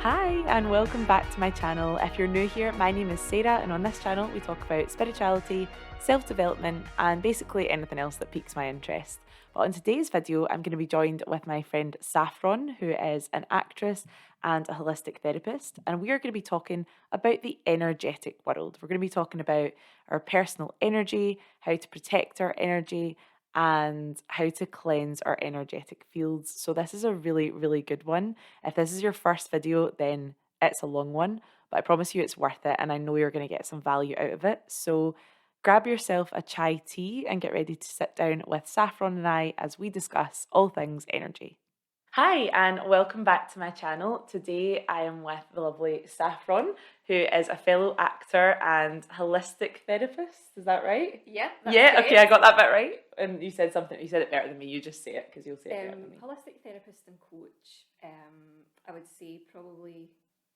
Hi and welcome back to my channel. If you're new here, my name is Sarah and on this channel we talk about spirituality, self-development and basically anything else that piques my interest. But in today's video I'm going to be joined with my friend Saffron, who is an actress and a holistic therapist, and we are going to be talking about the energetic world. We're going to be talking about our personal energy, how to protect our energy, and how to cleanse our energetic fields. So this is a really, really good one. If this is your first video, then it's a long one, but I promise you it's worth it and I know you're going to get some value out of it. So grab yourself a chai tea and get ready to sit down with Saffron and I as we discuss all things energy. Hi and welcome back to my channel. Today I am with the lovely Saffron, who is a fellow actor and holistic therapist. Is that right? Yeah. Yeah, okay, I got that bit right. And you said it better than me. You just say it because you'll say it better than me. Holistic therapist and coach. I would say probably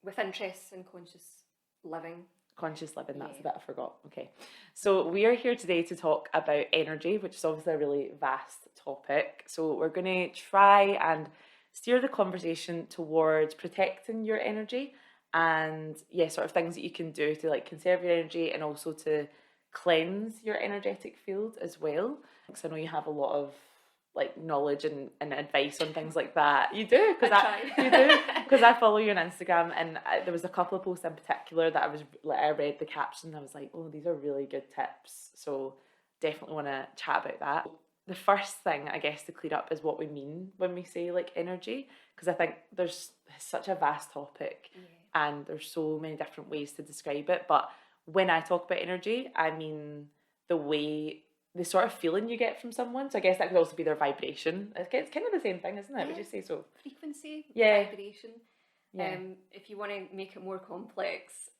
with interests in conscious living. Conscious living, that's the bit I forgot. Okay, so we are here today to talk about energy, which is obviously a really vast topic. So we're going to try and steer the conversation towards protecting your energy and sort of things that you can do to like conserve your energy and also to cleanse your energetic field as well. Because I know you have a lot of like knowledge and advice on things like that. You do, because I follow you on Instagram, and there was a couple of posts in particular that I read the caption and I was like, oh, these are really good tips. So definitely want to chat about that. The first thing I guess to clear up is what we mean when we say like energy, because I think there's such a vast topic and there's so many different ways to describe it. But when I talk about energy, I mean the sort of feeling you get from someone. So I guess that could also be their vibration. It's kind of the same thing, isn't it? Would you say so? Frequency, Yeah. vibration. Yeah. If you want to make it more complex,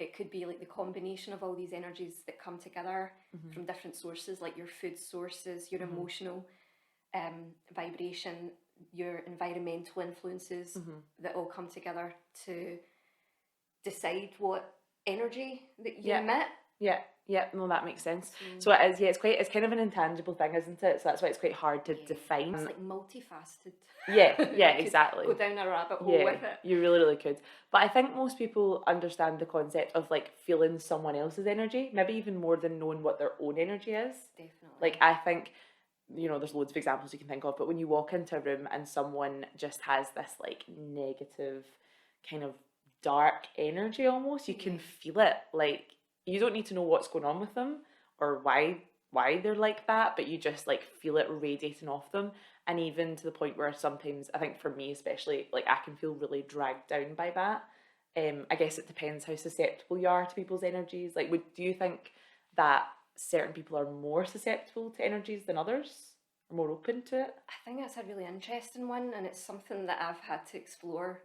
it could be like the combination of all these energies that come together from different sources, like your food sources, your emotional vibration, your environmental influences that all come together to decide what energy that you emit. Yeah, no, that makes sense. So it is, it's kind of an intangible thing, isn't it? So that's why it's quite hard to define. It's like multifaceted. Yeah, exactly. Go down a rabbit hole with it. You really, really could. But I think most people understand the concept of like feeling someone else's energy, maybe even more than knowing what their own energy is. Definitely. Like I think, there's loads of examples you can think of, but when you walk into a room and someone just has this like negative kind of dark energy almost, you can feel it. Like you don't need to know what's going on with them or why they're like that, but you just like feel it radiating off them. And even to the point where sometimes, I think for me especially, like I can feel really dragged down by that. I guess it depends how susceptible you are to people's energies. Like do you think that certain people are more susceptible to energies than others, or more open to it? I think that's a really interesting one, and it's something that I've had to explore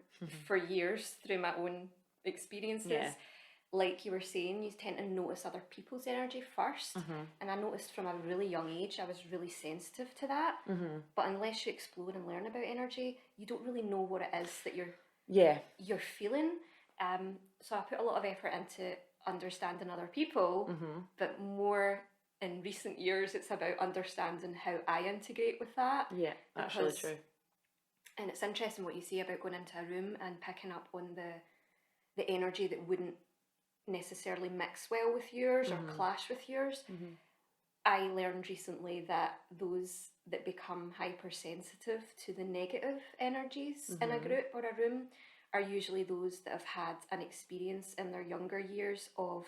for years through my own experiences. Yeah. Like you were saying, you tend to notice other people's energy first. And I noticed from a really young age, I was really sensitive to that. But unless you explore and learn about energy, you don't really know what it is that you're feeling. So I put a lot of effort into understanding other people, but more in recent years, it's about understanding how I integrate with that. Yeah, that's really true. And it's interesting what you say about going into a room and picking up on the energy that wouldn't necessarily mix well with yours or clash with yours. I learned recently that those that become hypersensitive to the negative energies in a group or a room are usually those that have had an experience in their younger years of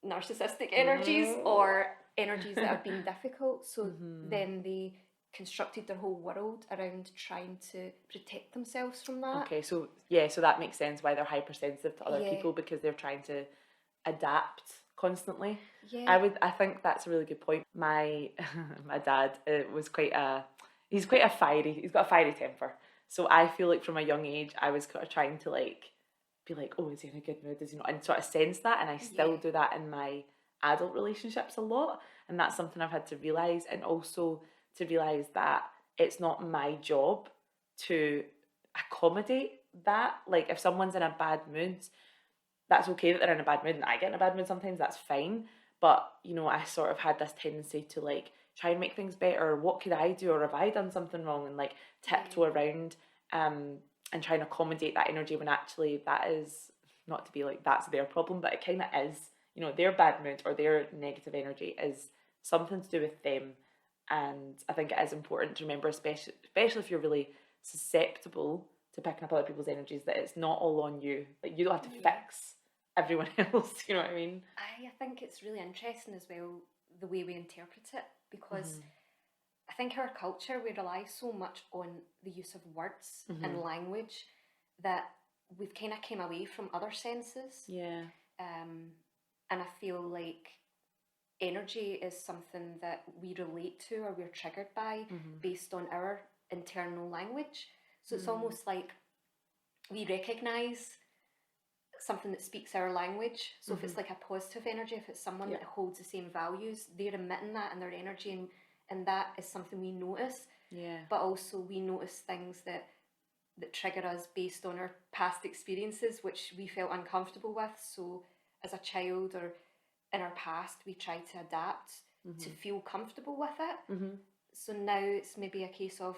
narcissistic energies or energies that have been difficult. So then they constructed their whole world around trying to protect themselves from that. Okay, so so that makes sense why they're hypersensitive to other people, because they're trying to adapt constantly. Yeah. I think that's a really good point. My my dad was he's got a fiery temper. So I feel like from a young age I was kind of trying to like be like, oh, is he in a good mood? Is he not? And sort of sense that, and I still do that in my adult relationships a lot. And that's something I've had to realise, and also to realise that it's not my job to accommodate that. Like if someone's in a bad mood, that's okay that they're in a bad mood, and I get in a bad mood sometimes, that's fine. But I sort of had this tendency to like try and make things better. What could I do, or have I done something wrong, and like tiptoe around and try and accommodate that energy when actually that is, not to be like that's their problem, but it kind of is, you know, their bad mood or their negative energy is something to do with them. And I think it is important to remember, especially if you're really susceptible to picking up other people's energies, that it's not all on you. Like, you don't have to fix everyone else, you know what I mean? I think it's really interesting as well, the way we interpret it, because I think our culture, we rely so much on the use of words and language that we've kind of came away from other senses. Yeah. And I feel like energy is something that we relate to or we're triggered by based on our internal language. So it's almost like we recognise something that speaks our language. So if it's like a positive energy, if it's someone that holds the same values, they're emitting that in their energy, and that is something we notice. Yeah. But also we notice things that trigger us based on our past experiences, which we felt uncomfortable with. So as a child or in our past, we try to adapt to feel comfortable with it. So now it's maybe a case of,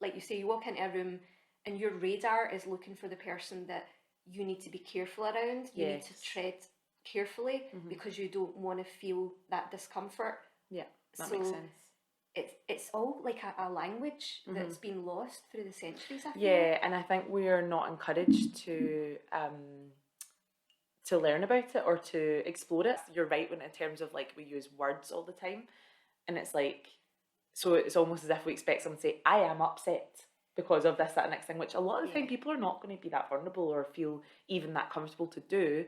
like you say, you walk into a room and your radar is looking for the person that you need to be careful around. You need to tread carefully because you don't want to feel that discomfort. Yeah, that makes sense. It's all like a language that's been lost through the centuries, I feel. Yeah, and I think we are not encouraged to learn about it or to explore it. You're right when in terms of like we use words all the time, and it's like, so it's almost as if we expect someone to say, I am upset because of this, that, and next thing, which a lot of the time people are not going to be that vulnerable or feel even that comfortable to do,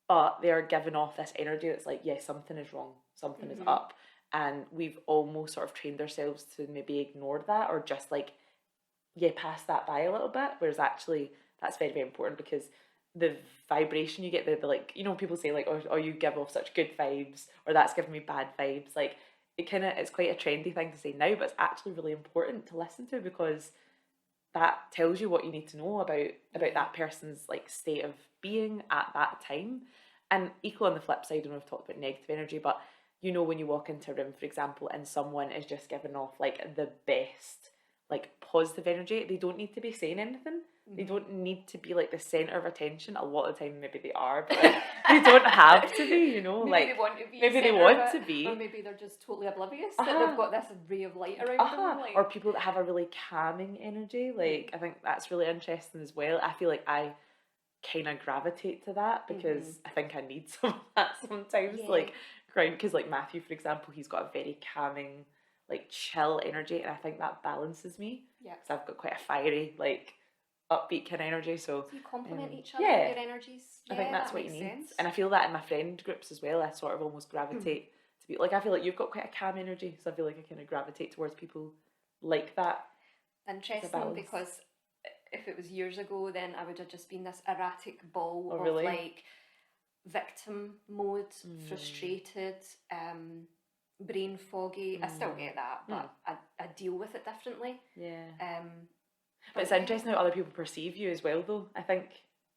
but they are giving off this energy that's like, yes, something is wrong, something is up. And we've almost sort of trained ourselves to maybe ignore that or just like, pass that by a little bit. Whereas actually that's very, very important, because the vibration you get, the like, you know, people say like, oh, you give off such good vibes, or that's giving me bad vibes. Like, it's quite a trendy thing to say now, but it's actually really important to listen to, because that tells you what you need to know about that person's like state of being at that time. And equal on the flip side, I know we've talked about negative energy, but you know, when you walk into a room, for example, and someone is just giving off like the best, like positive energy, they don't need to be saying anything. They don't need to be like the centre of attention. A lot of the time, maybe they are, but like, they don't have to be, you know. Maybe like they want to be. Maybe they want to be, or maybe they're just totally oblivious that they've got this ray of light around them. Like... Or people that have a really calming energy. Like, I think that's really interesting as well. I feel like I kind of gravitate to that because I think I need some of that sometimes. Like, because like Matthew, for example, he's got a very calming, like chill energy, and I think that balances me. Yeah, because I've got quite a fiery, like upbeat kind of energy. So you complement each other with your energies. I think that's what you need. Sense. And I feel that in my friend groups as well. I sort of almost gravitate to be like, I feel like you've got quite a calm energy, so I feel like I kind of gravitate towards people like that. Interesting, because if it was years ago, then I would have just been this erratic ball of like victim mode, frustrated, brain foggy. I still get that, but I deal with it differently. Yeah. But it's interesting how other people perceive you as well, though. I think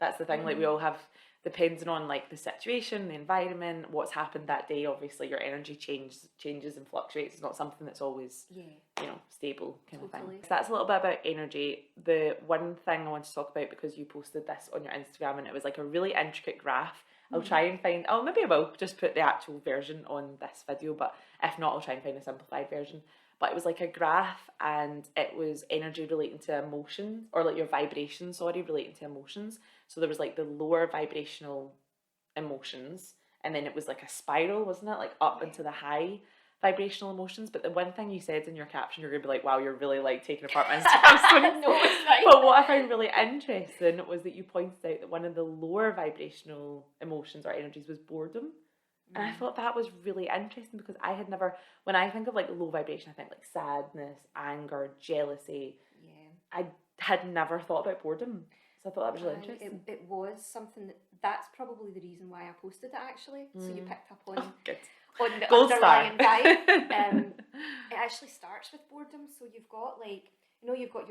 that's the thing. Like, we all have, depending on like the situation, the environment, what's happened that day. Obviously, your energy changes and fluctuates. It's not something that's always, you know, stable kind of thing. So that's a little bit about energy. The one thing I want to talk about, because you posted this on your Instagram, and it was like a really intricate graph. I'll try and find, maybe I will just put the actual version on this video, but if not, I'll try and find a simplified version. But it was like a graph, and it was energy relating to emotions, or like your vibration, relating to emotions. So there was like the lower vibrational emotions, and then it was like a spiral, wasn't it? Like up into the high vibrational emotions. But the one thing you said in your caption, you're going to be like, wow, you're really like taking apart my Instagram. No, it's fine. But what I found really interesting was that you pointed out that one of the lower vibrational emotions or energies was boredom. And I thought that was really interesting, because I had never, when I think of like low vibration, I think like sadness, anger, jealousy. Yeah. I had never thought about boredom. So I thought that was really interesting. It was something that's probably the reason why I posted it, actually. So you picked up on the Gold underlying star. vibe. It actually starts with boredom. So you've got like, you've got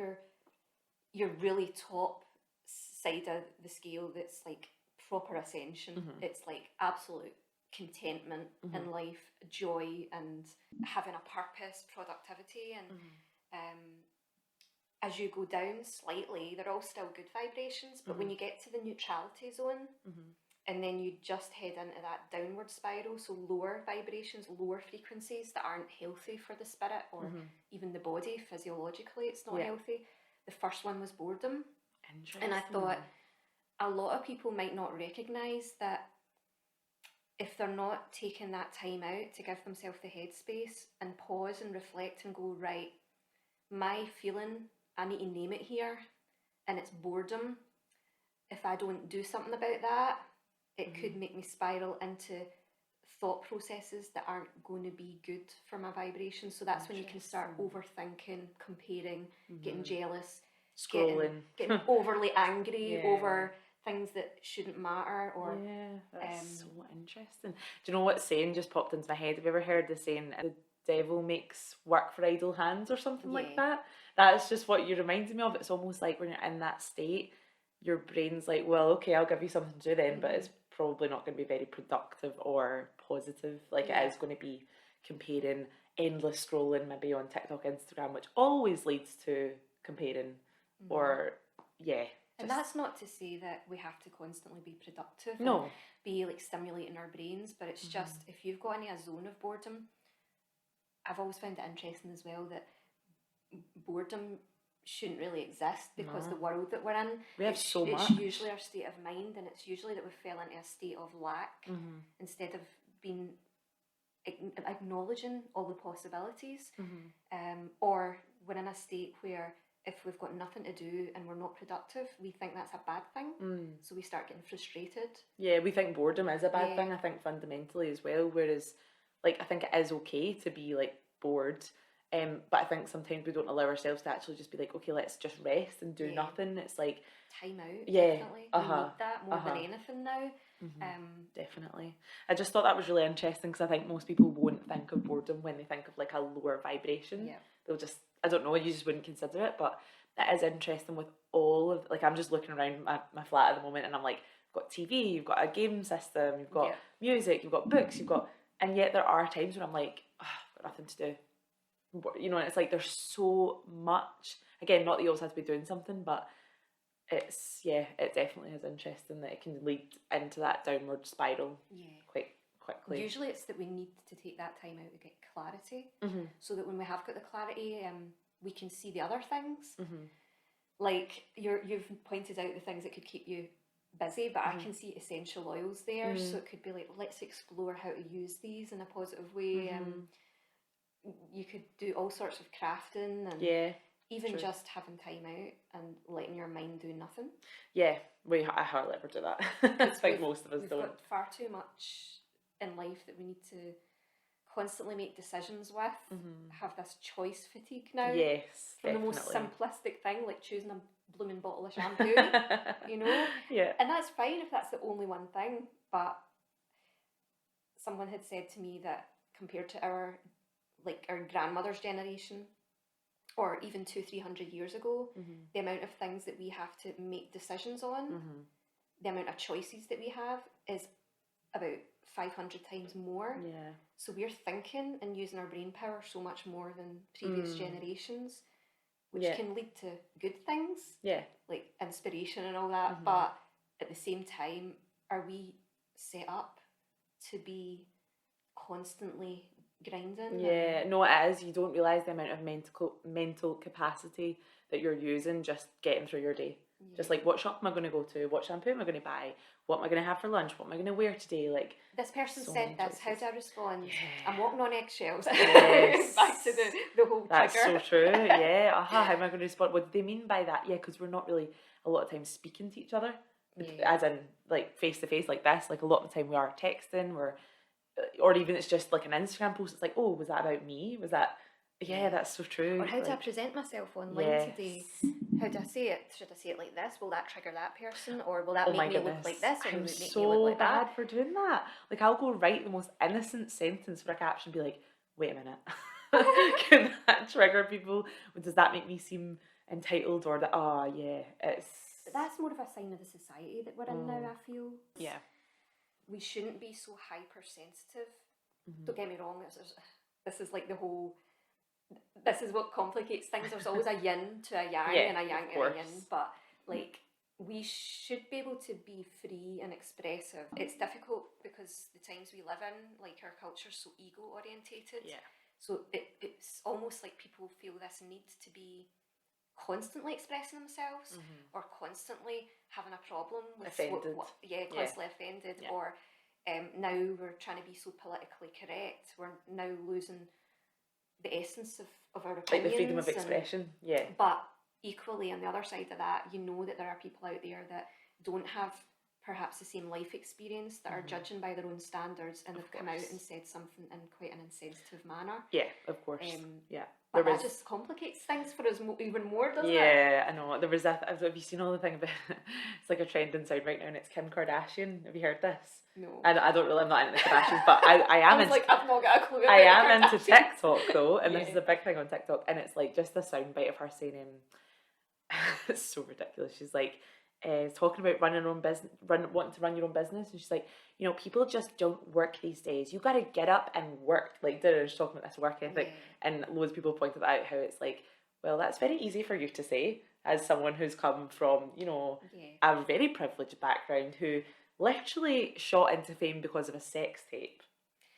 your really top side of the scale that's like proper ascension. It's like absolute contentment in life, joy, and having a purpose, productivity, and as you go down slightly, they're all still good vibrations, but when you get to the neutrality zone, and then you just head into that downward spiral, so lower vibrations, lower frequencies that aren't healthy for the spirit or even the body, physiologically it's not healthy. The first one was boredom. And I thought a lot of people might not recognise that if they're not taking that time out to give themselves the headspace and pause and reflect and go, right, my feeling, I need to name it here, and it's boredom. If I don't do something about that, it could make me spiral into thought processes that aren't going to be good for my vibration. So that's when you can start overthinking, comparing, getting jealous, scrolling, getting overly angry over things that shouldn't matter. Or that's so interesting. Do you know what saying just popped into my head? Have you ever heard the saying, the devil makes work for idle hands, or something like that? That's just what you reminded me of. It's almost like when you're in that state, your brain's like, well, okay, I'll give you something to do then, but it's probably not going to be very productive or positive. Like it is going to be comparing, endless scrolling, maybe on TikTok, Instagram, which always leads to comparing or and that's not to say that we have to constantly be productive and be like stimulating our brains, but it's just if you've got into a zone of boredom, I've always found it interesting as well that boredom shouldn't really exist because the world that we're in, we have so much. It's usually our state of mind, and it's usually that we fell into a state of lack instead of being acknowledging all the possibilities, or we're in a state where if we've got nothing to do and we're not productive, we think that's a bad thing, so we start getting frustrated. We think boredom is a bad thing, I think, fundamentally as well, whereas like I think it is okay to be like bored. But I think sometimes we don't allow ourselves to actually just be like, okay, let's just rest and do nothing. It's like time out, definitely. We need that more than anything now. Definitely. I just thought that was really interesting because I think most people won't think of boredom when they think of like a lower vibration. They'll just, I don't know, you just wouldn't consider it. But it is interesting with all of, like I'm just looking around my flat at the moment and I'm like, you've got TV, you've got a game system, you've got music, you've got books, and yet there are times when I'm like, oh, I've got nothing to do. You know, and it's like there's so much. Again, not that you always have to be doing something, but it's it definitely is interesting that it can lead into that downward spiral quite quickly. Usually it's that we need to take that time out to get clarity, so that when we have got the clarity, we can see the other things. Like you've pointed out the things that could keep you busy, but I can see essential oils there, so it could be like, let's explore how to use these in a positive way. You could do all sorts of crafting and even just having time out and letting your mind do nothing. I hardly ever do that. I think most of us don't. We've got far too much in life that we need to constantly make decisions with. Have this choice fatigue now. Yes, from definitely. the most simplistic thing, like choosing a blooming bottle of shampoo. You know? And that's fine if that's the only one thing, but someone had said to me that compared to our grandmother's generation, or even 200-300 years ago, the amount of things that we have to make decisions on, the amount of choices that we have is about 500 times more. So we're thinking and using our brain power so much more than previous generations, which can lead to good things, like inspiration and all that, but at the same time, are we set up to be constantly grinding? No, it is. You don't realise the amount of mental capacity that you're using just getting through your day. Just like, what shop am I going to go to? What shampoo am I going to buy? What am I going to have for lunch? What am I going to wear today? Like, this person so said this, how do I respond? I'm walking on eggshells. Yes. Back to the whole That's trigger. so true. How am I going to respond? What do they mean by that? Because we're not really a lot of times speaking to each other, as in like face to face like this. Like a lot of the time we are texting, or even it's just like an Instagram post. It's like, oh, was that about me? Was that? That's so true. Or how do I present myself online today? How do I say it? Should I say it like this? Will that trigger that person? Or will that make me look like this? Or will it make me look like that? I'm so bad for doing that. Like I'll go write the most innocent sentence for a caption, be like, wait a minute. Can that trigger people? Does that make me seem entitled? Or that, it's... But that's more of a sign of the society that we're in now, I feel. We shouldn't be so hypersensitive. Don't get me wrong, this is like the whole this is what complicates things. There's always a yin to a yang Yeah, and a yang of to a yin, course. but like we should be able to be free and expressive. It's difficult because the times we live in, like our culture's so ego orientated. Yeah. So it's almost like people feel this need to be constantly expressing themselves or constantly having a problem with Offended. constantly offended, Yeah. or now we're trying to be so politically correct, we're now losing the essence of our opinions. Like the freedom of expression, yeah. But equally, on the other side of that, you know that there are people out there that don't have perhaps the same life experience, that are judging by their own standards, and they've come out and said something in quite an insensitive manner. Yeah, of course. Yeah. But that just complicates things for us even more, doesn't it? Yeah, I know. There was have you seen all the thing about it's like a trend inside right now, and it's Kim Kardashian. Have you heard this? No. I don't really, I'm not into the Kardashians, but I am I was like, I've not got a clue about I am Kardashian. into TikTok though, and this Yeah. is a big thing on TikTok, and it's like just a soundbite of her saying, it's so ridiculous. She's like, talking about running her own business, wanting to run your own business, and she's like, you know, people just don't work these days. You got to get up and work. Like, she's talking about this work ethic, and loads of people pointed out how it's like, well, that's very easy for you to say as someone who's come from, you know, a very privileged background who literally shot into fame because of a sex tape.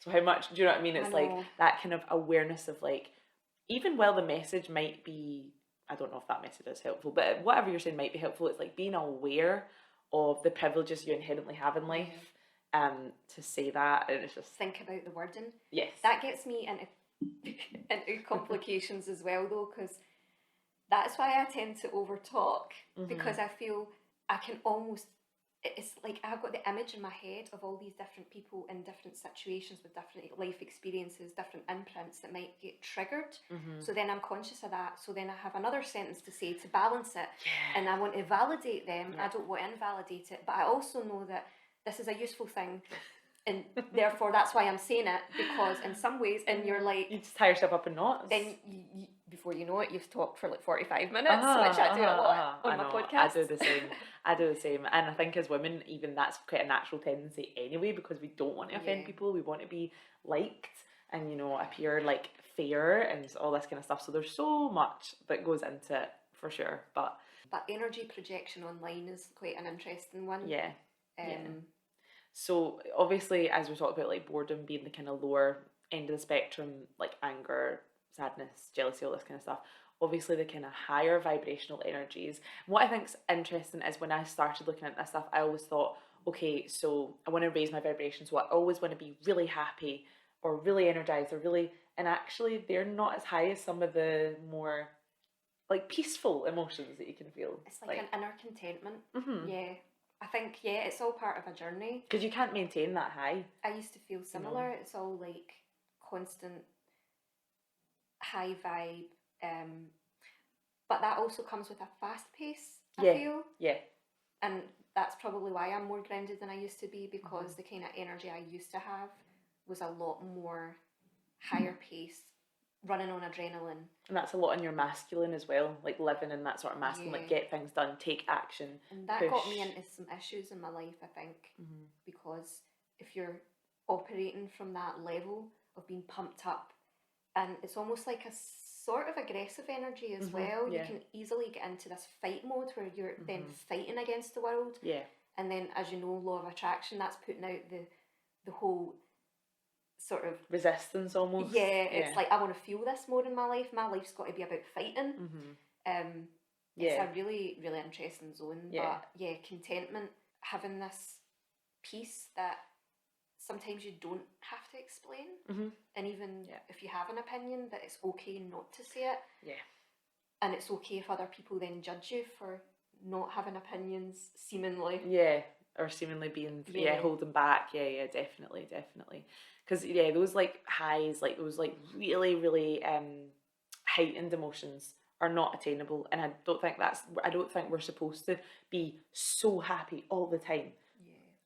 So how much, do you know what I mean? It's like that kind of awareness of like, even while the message might be, I don't know if that message is helpful, but whatever you're saying might be helpful, it's like being aware of the privileges you inherently have in life, to say that, and it's just... Think about the wording. Yes. That gets me into complications as well, though, because that's why I tend to overtalk, because I feel I can almost... It's like I've got the image in my head of all these different people in different situations with different life experiences, different imprints that might get triggered. So then I'm conscious of that. So then I have another sentence to say to balance it. And I want to validate them. I don't want to invalidate it. But I also know that this is a useful thing. And therefore that's why I'm saying it, because in some ways, and you're like... You just tie yourself up in knots. Then before you know it, you've talked for like 45 minutes, which I do a lot on my podcast. I do the same. And I think as women, even that's quite a natural tendency anyway, because we don't want to offend people. We want to be liked and, you know, appear like fair and all this kind of stuff. So there's so much that goes into it for sure. But energy projection online is quite an interesting one. So obviously, as we talked about, like boredom being the kind of lower end of the spectrum, like anger, sadness, jealousy, all this kind of stuff. Obviously, the kind of higher vibrational energies. And what I think's interesting is when I started looking at this stuff, I always thought, okay, so I want to raise my vibration, so I always want to be really happy or really energized or really, and actually they're not as high as some of the more like peaceful emotions that you can feel. It's like an inner contentment. Yeah. I think, it's all part of a journey. Because you can't maintain that high. I used to feel similar. You know? It's all like constant high vibe. But that also comes with a fast pace, I feel. Yeah. And that's probably why I'm more grounded than I used to be, because the kind of energy I used to have was a lot more higher paced, running on adrenaline. And that's a lot in your masculine as well, like living in that sort of masculine, like get things done, take action. And that got me into some issues in my life, I think, because if you're operating from that level of being pumped up, and it's almost like a sort of aggressive energy as well, you can easily get into this fight mode where you're then fighting against the world. Yeah. And then, as you know, law of attraction, that's putting out the whole sort of resistance almost. It's like I want to feel this more in my life. My life's got to be about fighting. It's a really, really interesting zone. But contentment, having this peace that sometimes you don't have to explain, and even if you have an opinion, that it's okay not to say it. And it's okay if other people then judge you for not having opinions, seemingly. Or seemingly being holding back. Definitely. Because those like highs, like those like really, really heightened emotions are not attainable, and I don't think we're supposed to be so happy all the time.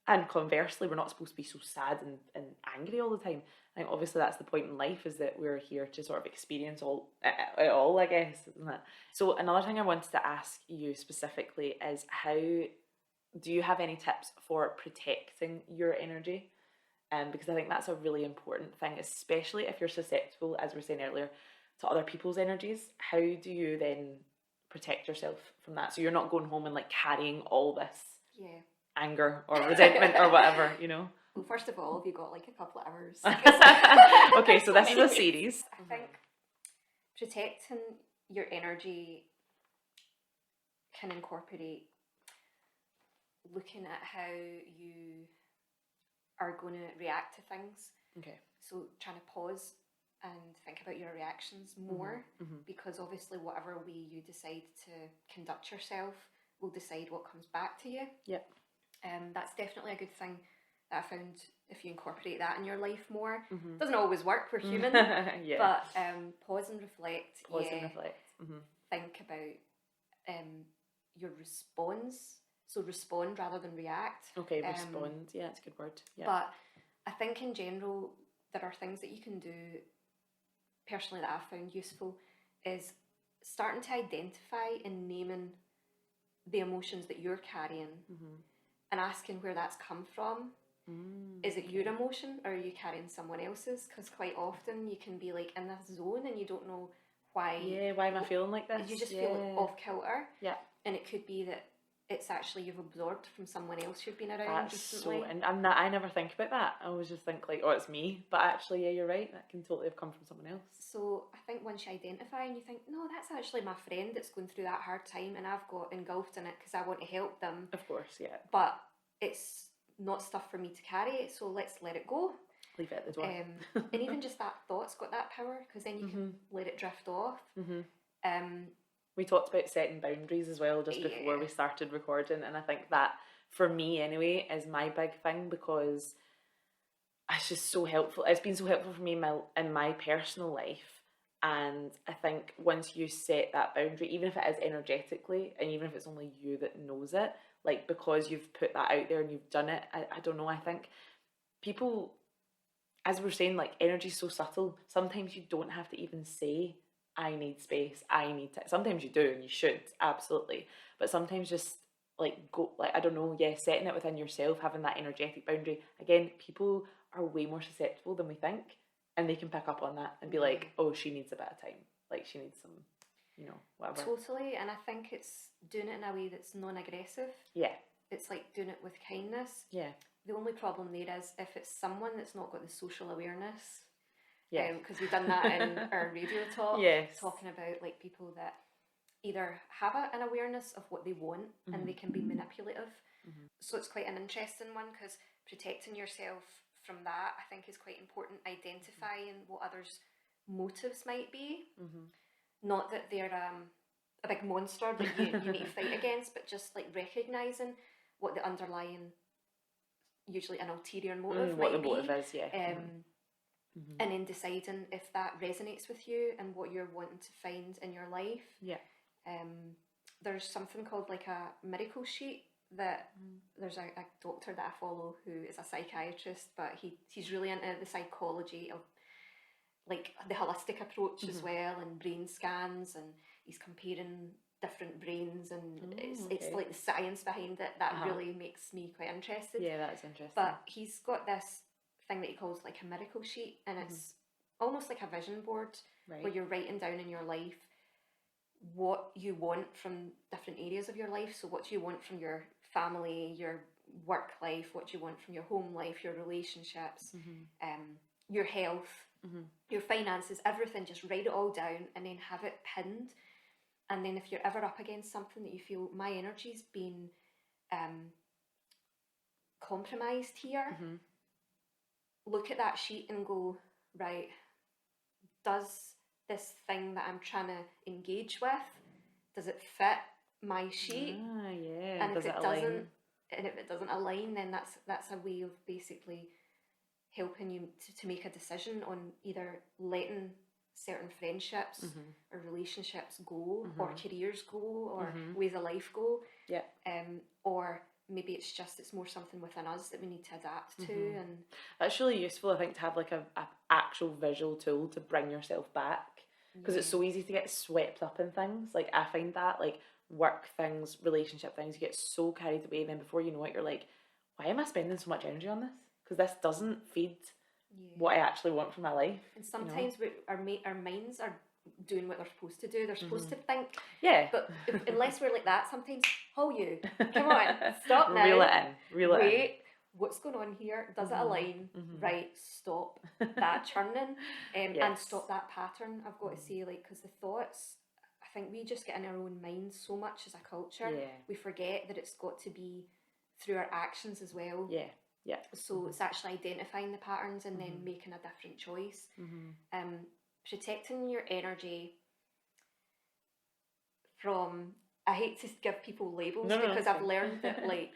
And conversely, we're not supposed to be so sad and angry all the time. I think obviously that's the point in life, is that we're here to sort of experience it all, I guess, isn't it? So another thing I wanted to ask you specifically is, how do you have any tips for protecting your energy? Because I think that's a really important thing, especially if you're susceptible, as we were saying earlier, to other people's energies, how do you then protect yourself from that? So you're not going home and like carrying all this anger or resentment or whatever, you know? Well, first of all, have you got like a couple of hours? Okay, so this is a series. I think protecting your energy can incorporate looking at how you are going to react to things. Okay. So trying to pause and think about your reactions more, because obviously whatever way you decide to conduct yourself will decide what comes back to you. Yeah. That's definitely a good thing that I found. If you incorporate that in your life more, doesn't always work, we're human. But pause and reflect. Think about your response. So respond rather than react. Okay, respond. Yeah, it's a good word. Yeah. But I think in general there are things that you can do personally that I've found useful, is starting to identify and naming the emotions that you're carrying and asking where that's come from. Is it your emotion, or are you carrying someone else's? Because quite often you can be like in this zone and you don't know why. Yeah, why am I feeling like this? You just feel off kilter. Yeah. And it could be that it's actually you've absorbed from someone else you've been around recently. And I never think about that. I always just think like, oh, it's me. But actually, yeah, you're right. That can totally have come from someone else. So I think once you identify and you think, no, that's actually my friend that's going through that hard time, and I've got engulfed in it because I want to help them. Of course, yeah. But it's not stuff for me to carry, so let's let it go. Leave it at the door. And even just that thought's got that power, because then you can let it drift off. We talked about setting boundaries as well just before we started recording, and I think that for me anyway is my big thing, because it's just so helpful. It's been so helpful for me in my personal life, and I think once you set that boundary, even if it is energetically and even if it's only you that knows it, like because you've put that out there and you've done it, I don't know, I think people, as we're saying, like energy is so subtle, sometimes you don't have to even say I need space, I need to. Sometimes you do and you should, absolutely. But sometimes just like go, like, I don't know, setting it within yourself, having that energetic boundary. Again, people are way more susceptible than we think, and they can pick up on that and be like, oh, she needs a bit of time. Like she needs some, whatever. Totally, and I think it's doing it in a way that's non-aggressive. Yeah. It's like doing it with kindness. Yeah. The only problem there is if it's someone that's not got the social awareness. Yeah. Because we've done that in our radio talk. Yes. Talking about like people that either have an awareness of what they want and they can be manipulative. So it's quite an interesting one, because protecting yourself from that, I think, is quite important. Identifying what others' motives might be. Not that they're a big monster that you need to fight against, but just like recognising what the underlying, usually an ulterior motive what might the motive is, yeah. And then deciding if that resonates with you and what you're wanting to find in your life. Yeah. There's something called like a miracle sheet that there's a doctor that I follow who is a psychiatrist, but he's really into the psychology of like the holistic approach as well, and brain scans, and he's comparing different brains, and it's like the science behind it that really makes me quite interested. Yeah, that's interesting. But he's got this thing that he calls like a miracle sheet, and it's almost like a vision board where you're writing down in your life what you want from different areas of your life. So what do you want from your family, your work life, what do you want from your home life, your relationships, your health, your finances, everything. Just write it all down and then have it pinned. And then if you're ever up against something that you feel, my energy's been compromised here, look at that sheet and go, right, does this thing that I'm trying to engage with, does it fit my sheet? And if it doesn't align, then that's a way of basically helping you to make a decision on either letting certain friendships or relationships go, or careers go, or ways of life go. Yeah. Or maybe it's more something within us that we need to adapt to. And that's really useful, I think, to have like a actual visual tool to bring yourself back, because it's so easy to get swept up in things. Like I find that like work things, relationship things, you get so carried away, and then before you know it, you're like, why am I spending so much energy on this? Because this doesn't feed what I actually want from my life. And sometimes our minds are doing what they're supposed to do. They're supposed to think. Yeah. But unless we're like that, sometimes, oh, you, come on, stop now. Reel it in. Wait, what's going on here? Does it align? Right, stop that churning and stop that pattern, I've got to say, like, because the thoughts, I think we just get in our own minds so much as a culture. Yeah. We forget that it's got to be through our actions as well. Yeah. Yeah. So it's actually identifying the patterns and then making a different choice. Protecting your energy from, I hate to give people labels because I've learned that, like,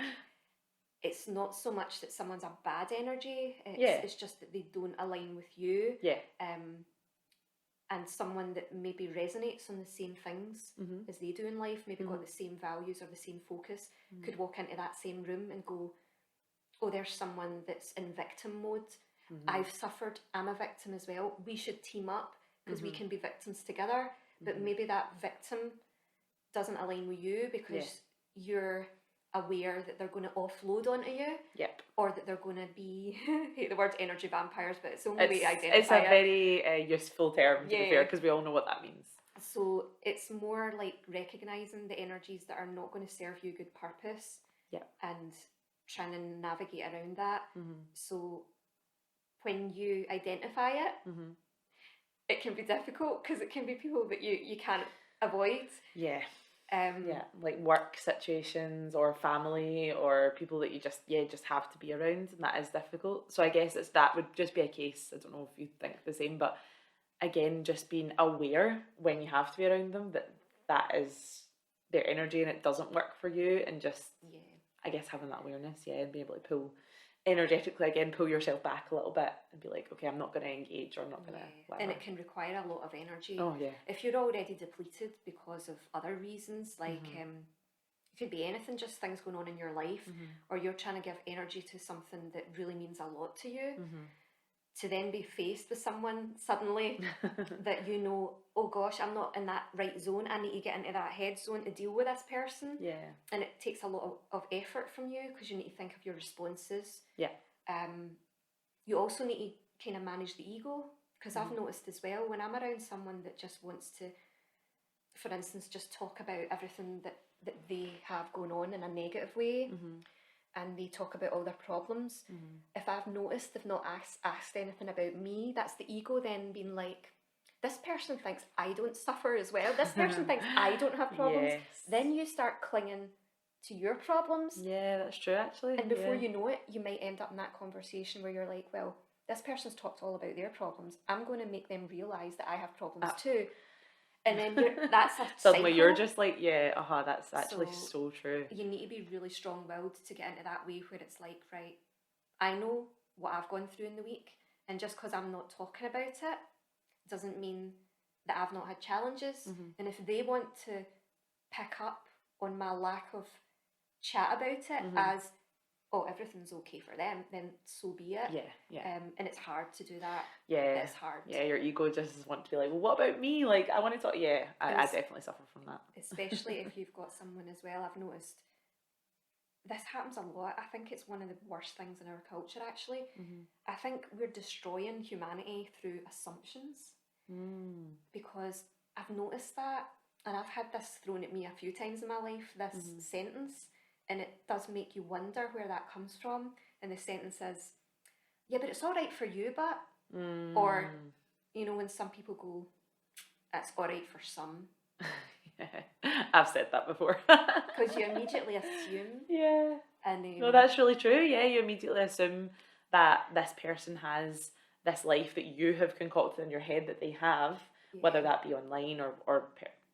it's not so much that someone's a bad energy, it's just that they don't align with you. Yeah. And someone that maybe resonates on the same things as they do in life, maybe got the same values or the same focus, could walk into that same room and go, oh, there's someone that's in victim mode. I've suffered, I'm a victim as well. We should team up because we can be victims together. But maybe that victim doesn't align with you because you're aware that they're going to offload onto you. Yep. Or that they're going to be, I hate the word energy vampires, but it's the only way to identify it's a very useful term, to be fair, because we all know what that means. So it's more like recognising the energies that are not going to serve you good purpose. Yep. And trying to navigate around that. So when you identify it, it can be difficult because it can be people that you can't avoid. Yeah. Like work situations or family or people that you just have to be around, and that is difficult. So I guess that would just be a case, I don't know if you think the same, but again, just being aware when you have to be around them that is their energy and it doesn't work for you, and just I guess having that awareness, and being able to pull energetically again, pull yourself back a little bit and be like, okay, I'm not going to engage or I'm not going to. And it can require a lot of energy. Oh yeah. If you're already depleted because of other reasons, like it could be anything, just things going on in your life, or you're trying to give energy to something that really means a lot to you. To then be faced with someone suddenly that you know, oh gosh, I'm not in that right zone, I need to get into that head zone to deal with this person. Yeah. And it takes a lot of effort from you because you need to think of your responses. Yeah. You also need to kind of manage the ego, because I've noticed as well, when I'm around someone that just wants to, for instance, just talk about everything that they have going on in a negative way, and they talk about all their problems. If I've noticed they've not asked anything about me, that's the ego then being like, this person thinks I don't suffer as well. This person thinks I don't have problems. Yes. Then you start clinging to your problems. Yeah, that's true actually. And before you know it, you might end up in that conversation where you're like, well, this person's talked all about their problems. I'm going to make them realise that I have problems too. And then that's a suddenly cycle. You're just like, that's actually so true. You need to be really strong-willed to get into that way where it's like, right, I know what I've gone through in the week, and just because I'm not talking about it doesn't mean that I've not had challenges. And if they want to pick up on my lack of chat about it as, oh, everything's okay for them, then so be it. And it's hard to do that. It's hard. Your ego just wants to be like, well, what about me? Like, I want to talk. I definitely suffer from that. Especially if you've got someone as well. I've noticed this happens a lot. I think it's one of the worst things in our culture, actually. I think we're destroying humanity through assumptions. Because I've noticed that, and I've had this thrown at me a few times in my life, this sentence, and it does make you wonder where that comes from. And the sentence is, yeah, but it's all right for you, but... Or, you know, when some people go, it's all right for some. I've said that before. Because you immediately assume. And, no, that's really true. You immediately assume that this person has this life that you have concocted in your head that they have, whether that be online or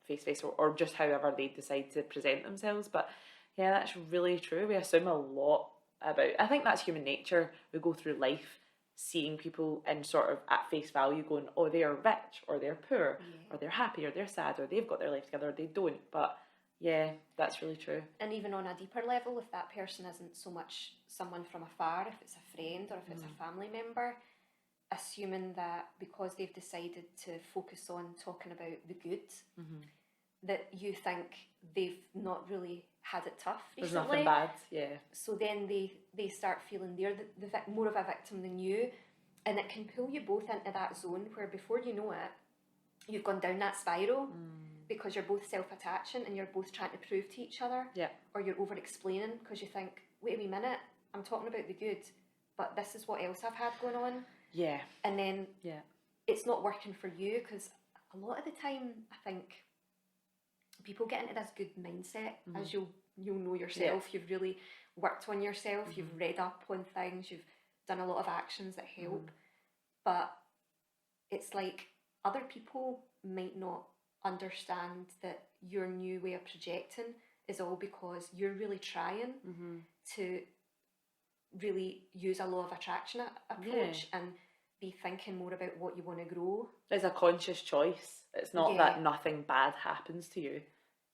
face-to-face or just however they decide to present themselves. But that's really true. We assume a lot about, I think that's human nature. We go through life seeing people in sort of at face value going, oh, they're rich or they're poor or they're happy or they're sad or they've got their life together or they don't. But that's really true. And even on a deeper level, if that person isn't so much someone from afar, if it's a friend or if it's a family member, assuming that because they've decided to focus on talking about the good, that you think they've not really had it tough recently. There's nothing bad, So then they start feeling they're the more of a victim than you, and it can pull you both into that zone where before you know it, you've gone down that spiral because you're both self-attaching and you're both trying to prove to each other, or you're over-explaining because you think, wait a wee minute, I'm talking about the good, but this is what else I've had going on. Yeah. And then it's not working for you, because a lot of the time I think people get into this good mindset, as you'll know yourself. You've really worked on yourself, you've read up on things, you've done a lot of actions that help, but it's like other people might not understand that your new way of projecting is all because you're really trying to really use a law of attraction approach and be thinking more about what you want to grow. It's a conscious choice. It's not that nothing bad happens to you.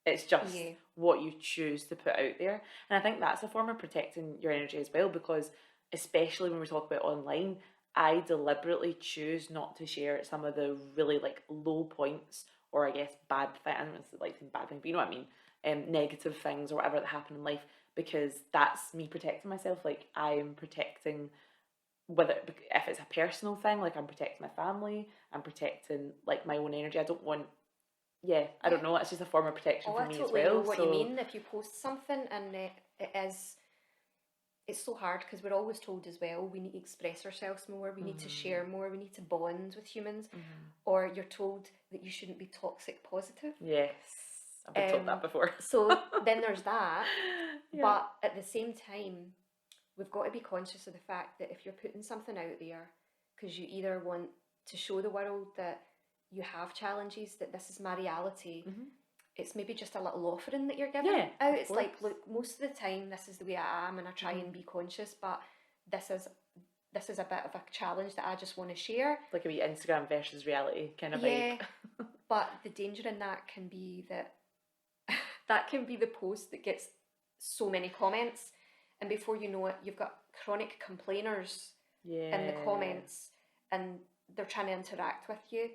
It's just what you choose to put out there. And I think that's a form of protecting your energy as well, because especially when we talk about online, I deliberately choose not to share some of the really like low points, or I guess bad things, I don't know if it's like bad thing, but you know what I mean, negative things or whatever that happen in life, because that's me protecting myself. Like I'm protecting, whether if it's a personal thing, like I'm protecting my family, I'm protecting like my own energy. I don't want, I don't know, it's just a form of protection for me as well. I totally know what you mean. If you post something and it's so hard, because we're always told as well, we need to express ourselves more, we need to share more, we need to bond with humans, or you're told that you shouldn't be toxic positive. Yes, I've been told that before. So then there's that, but at the same time, we've got to be conscious of the fact that if you're putting something out there because you either want to show the world that you have challenges, that this is my reality, it's maybe just a little offering that you're giving out. It's like, look, most of the time this is the way I am and I try and be conscious, but this is a bit of a challenge that I just want to share. Like a wee Instagram versus reality kind of vibe. But the danger in that can be that can be the post that gets so many comments, and before you know it, you've got chronic complainers in the comments, and they're trying to interact with you.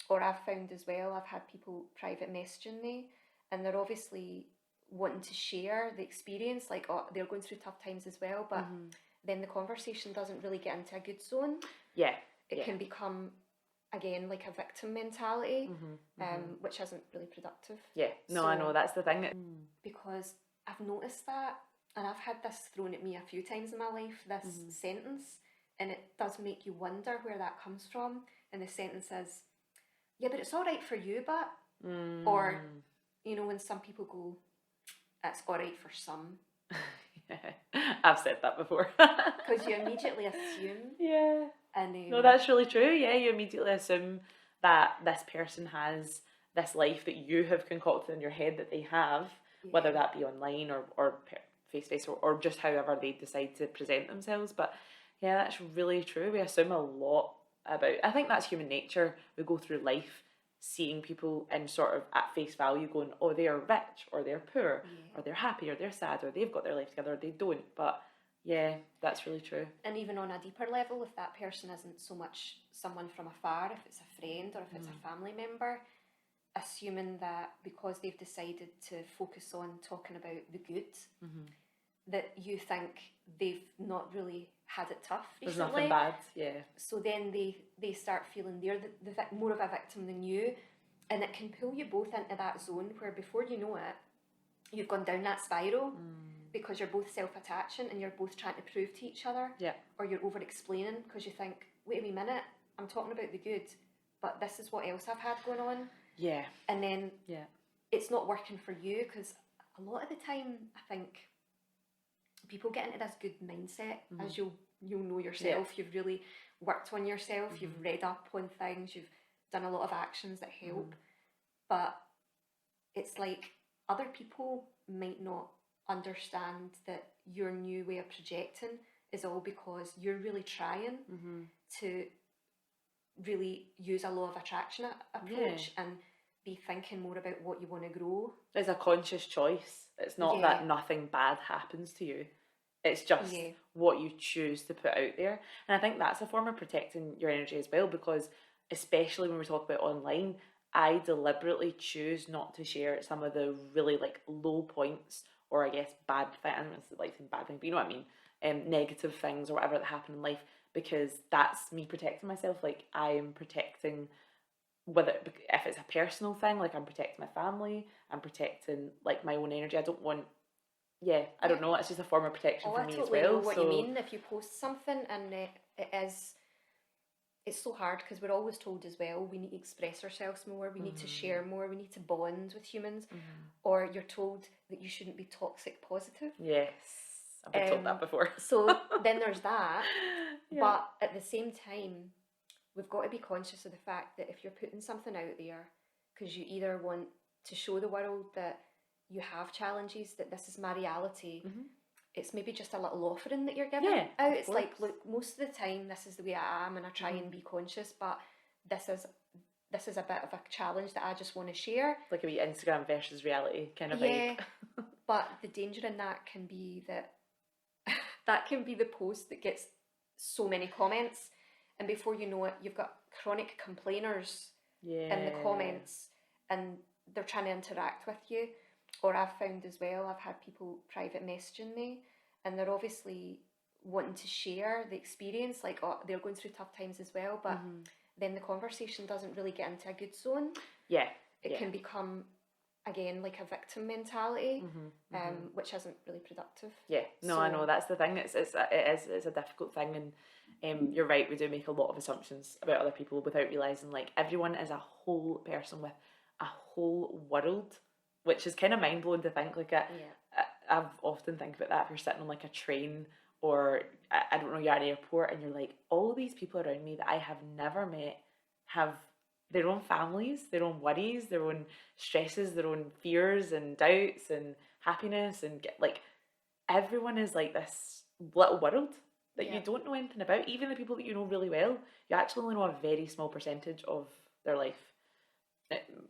Or I've found as well, I've had people private messaging me, and they're obviously wanting to share the experience, like, oh, they're going through tough times as well, but then the conversation doesn't really get into a good zone. It can become, again, like a victim mentality, which isn't really productive. I know, that's the thing. Because I've noticed that, and I've had this thrown at me a few times in my life, this sentence, and it does make you wonder where that comes from. And the sentence is, yeah, but it's all right for you, but... Or, you know, when some people go, it's all right for some. I've said that before. Because you immediately assume. And, no, that's really true. You immediately assume that this person has this life that you have concocted in your head that they have, whether that be online or face-to-face or just however they decide to present themselves. But that's really true. We assume a lot about, I think that's human nature. We go through life seeing people in sort of at face value going, oh, they are rich, or they're poor, or they're happy, or they're sad, or they've got their life together, or they don't. But that's really true. And even on a deeper level, if that person isn't so much someone from afar, if it's a friend or if it's a family member, assuming that because they've decided to focus on talking about the good, that you think they've not really had it tough recently. There's nothing bad, So then they start feeling they're more of a victim than you, and it can pull you both into that zone where before you know it, you've gone down that spiral because you're both self-attaching and you're both trying to prove to each other, or you're over-explaining because you think, wait a wee minute, I'm talking about the good, but this is what else I've had going on. And then it's not working for you, because a lot of the time I think people get into this good mindset, as you'll know yourself. You've really worked on yourself, you've read up on things, you've done a lot of actions that help, but it's like other people might not understand that your new way of projecting is all because you're really trying to really use a law of attraction approach and be thinking more about what you want to grow. It's a conscious choice. It's not that nothing bad happens to you. It's just what you choose to put out there. And I think that's a form of protecting your energy as well, because especially when we talk about online, I deliberately choose not to share some of the really like low points, or I guess bad things, I don't know if it's like bad thing, but you know what I mean, negative things or whatever that happen in life, because that's me protecting myself. Like I am protecting, whether if it's a personal thing, like I'm protecting my family, I'm protecting like my own energy. I don't want, I don't know. It's just a form of protection for me as well. I totally know what you mean. If you post something and it's so hard because we're always told as well we need to express ourselves more, we need to share more, we need to bond with humans, or you're told that you shouldn't be toxic positive. Yes, I've been told that before. So then there's that, but at the same time, we've got to be conscious of the fact that if you're putting something out there because you either want to show the world that you have challenges, that this is my reality, it's maybe just a little offering that you're giving out. It's like, look, most of the time this is the way I am and I try and be conscious, but this is a bit of a challenge that I just want to share. Like a wee Instagram versus reality kind of vibe. But the danger in that can be that can be the post that gets so many comments, and before you know it, you've got chronic complainers in the comments and they're trying to interact with you. Or I've found as well, I've had people private messaging me and they're obviously wanting to share the experience, like they're going through tough times as well, but then the conversation doesn't really get into a good zone. It can become, again, like a victim mentality, which isn't really productive. I know, that's the thing. It's a difficult thing, and you're right, we do make a lot of assumptions about other people without realising like everyone is a whole person with a whole world, which is kind of mind-blowing to think. Like I've often think about that if you're sitting on like a train or I don't know, you're at an airport and you're like, all these people around me that I have never met have their own families, their own worries, their own stresses, their own fears and doubts and happiness, and like everyone is like this little world that you don't know anything about. Even the people that you know really well, you actually only know a very small percentage of their life.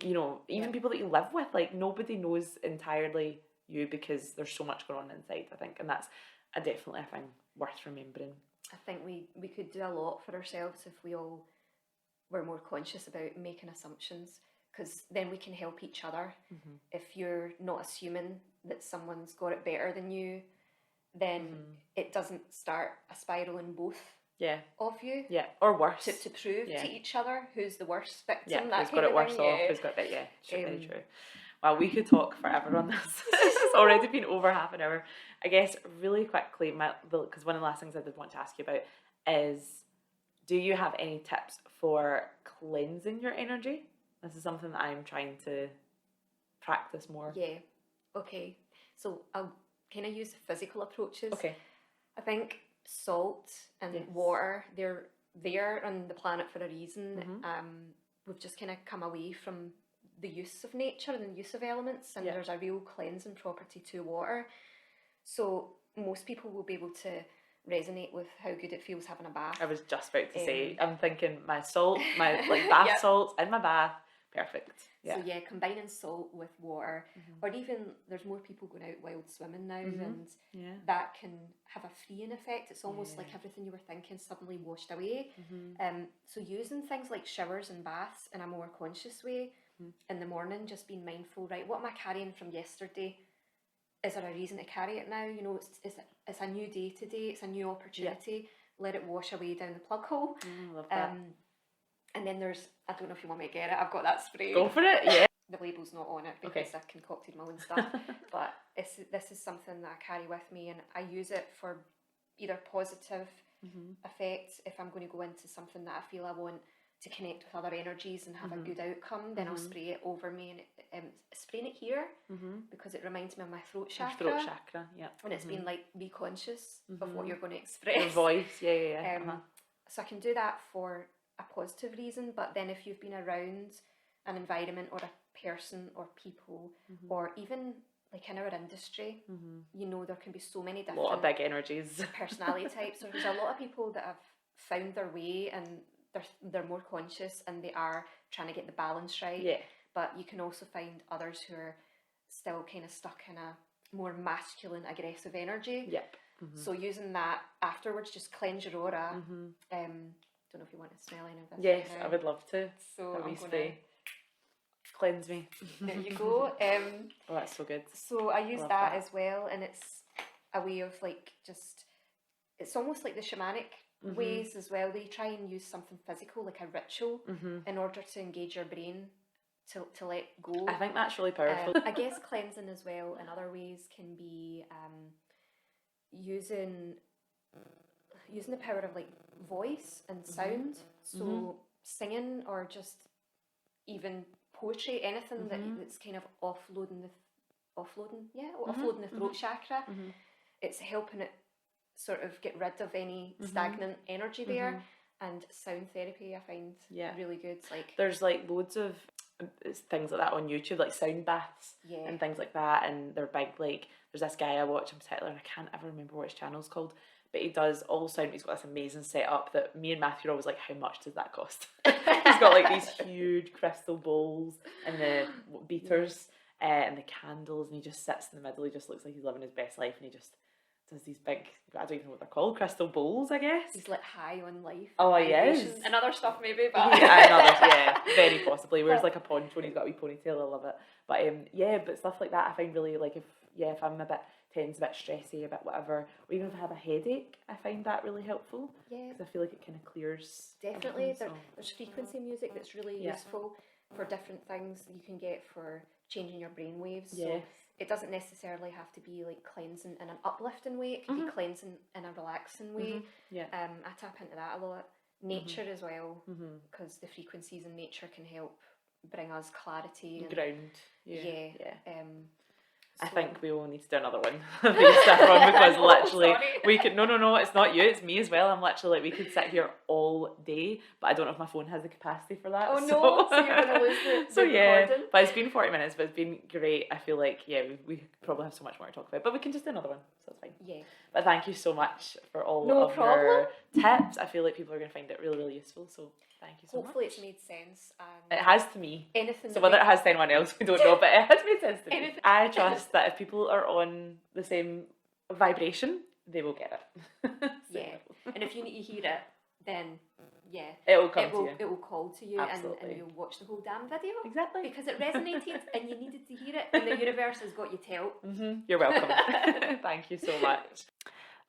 You know, even people that you live with, like nobody knows entirely you because there's so much going on inside, I think, and that's definitely a thing worth remembering. I think we could do a lot for ourselves if we all were more conscious about making assumptions, because then we can help each other. If you're not assuming that someone's got it better than you, then it doesn't start a spiral in both of you. Or worse. To prove to each other who's the worst victim. Who's got it worse off, who's got it, very true. Well, we could talk forever on this. It's already been over half an hour. I guess really quickly, because one of the last things I did want to ask you about is, do you have any tips for cleansing your energy? This is something that I'm trying to practice more. Okay. So I'll kind of use physical approaches. I think salt and water, they're there on the planet for a reason. We've just kind of come away from the use of nature and the use of elements, and there's a real cleansing property to water. So most people will be able to resonate with how good it feels having a bath. I was just about to say, I'm thinking my salt, my like bath salts in my bath, perfect. So combining salt with water, or even there's more people going out wild swimming now, and that can have a freeing effect. It's almost like everything you were thinking suddenly washed away. So using things like showers and baths in a more conscious way in the morning, just being mindful, right, what am I carrying from yesterday? Is there a reason to carry it now? You know, it's a new day today, it's a new opportunity. Let it wash away down the plug hole. Love that. And then there's, I don't know if you want me to get it, I've got that spray. Go for it, The label's not on it because I've concocted my own stuff. But this is something that I carry with me, and I use it for either positive effects. If I'm going to go into something that I feel I want to connect with other energies and have a good outcome, then I'll spray it over me, and spraying it here because it reminds me of my throat chakra. Throat chakra, And it's been like, be conscious of what you're going to express. Your voice, So I can do that for a positive reason, but then if you've been around an environment or a person or people, or even like in our industry, you know, there can be so many different, a lot of big energies, personality types. So there's a lot of people that have found their way and they're more conscious and they are trying to get the balance right. But you can also find others who are still kind of stuck in a more masculine, aggressive energy. So using that afterwards, just cleanse your aura. Don't know if you want to smell any of this. Yes, I would love to. So I'm gonna cleanse me. There you go. Oh, that's so good. So I use that as well, and it's a way of like it's almost like the shamanic ways as well. They try and use something physical, like a ritual, in order to engage your brain to let go. I think that's really powerful. I guess cleansing as well in other ways can be using the power of like voice and sound. So singing, or just even poetry, anything that's kind of offloading the throat chakra. It's helping it sort of get rid of any stagnant energy there. And sound therapy, I find really good. Like, there's like loads of things like that on YouTube, like sound baths and things like that, and they're big. Like, there's this guy I watch in particular, and I can't ever remember what his channel's called, but he does all sound. He's got this amazing setup that me and Matthew are always like, how much does that cost? He's got like these huge crystal bowls and the beaters and the candles, and he just sits in the middle. He just looks like he's living his best life, and he just does these big, I don't even know what they're called, crystal bowls, I guess. He's like high on life. Oh, he is. And other stuff maybe, but... Very possibly. Wears like a poncho and he's got a wee ponytail, I love it. But but stuff like that I find really, like, if I'm a bit tense, a bit stressy, a bit whatever, or even if I have a headache, I find that really helpful. Yeah. Because I feel like it kind of clears. Definitely. There's frequency music that's really useful for different things you can get for changing your brain waves. So it doesn't necessarily have to be like cleansing in an uplifting way. It can be cleansing in a relaxing way. I tap into that a lot. Nature as well, because the frequencies in nature can help bring us clarity and ground. I think we will need to do another one based on, because literally we could no, it's not you, it's me as well. I'm literally like, we could sit here all day, but I don't know if my phone has the capacity for that. Oh no, so you're gonna lose the recording. But it's been 40 minutes, but it's been great. I feel like we probably have so much more to talk about, but we can just do another one, so it's fine. Yeah. But thank you so much for all of your tips. I feel like people are going to find it really, really useful, so thank you so much. Hopefully it's made sense. And it has to me. Anything. So whether it has to anyone else, we don't know, but it has made sense to me. I trust that if people are on the same vibration, they will get it. And if you need to hear it, then it will come to you. It will call to you, and you'll watch the whole damn video. Exactly. Because it resonated and you needed to hear it, and the universe has got you tell. You're welcome. Thank you so much.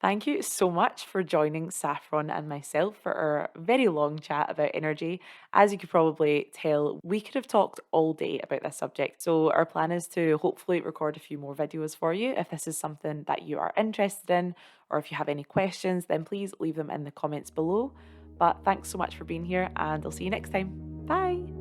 Thank you so much for joining Saffron and myself for our very long chat about energy. As you could probably tell, we could have talked all day about this subject. So our plan is to hopefully record a few more videos for you. If this is something that you are interested in, or if you have any questions, then please leave them in the comments below. But thanks so much for being here, and I'll see you next time. Bye.